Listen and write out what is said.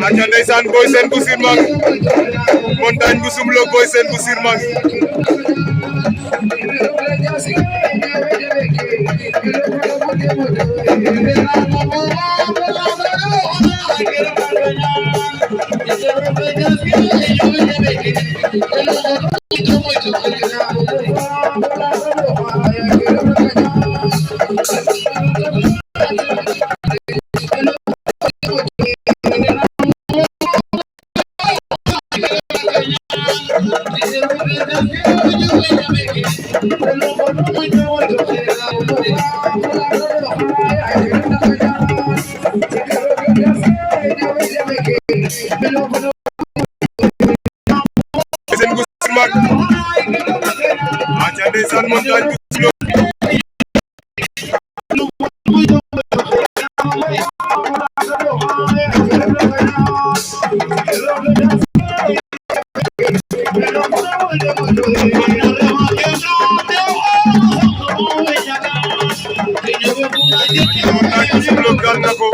aca ndeysaan Boy Sene bu Sirmang montagne bu sumlo Boy Sene bu Sirmang Sene bu Sirmang aca ndeysaan montagne bu sumlo montagne bu sumlo gar na ko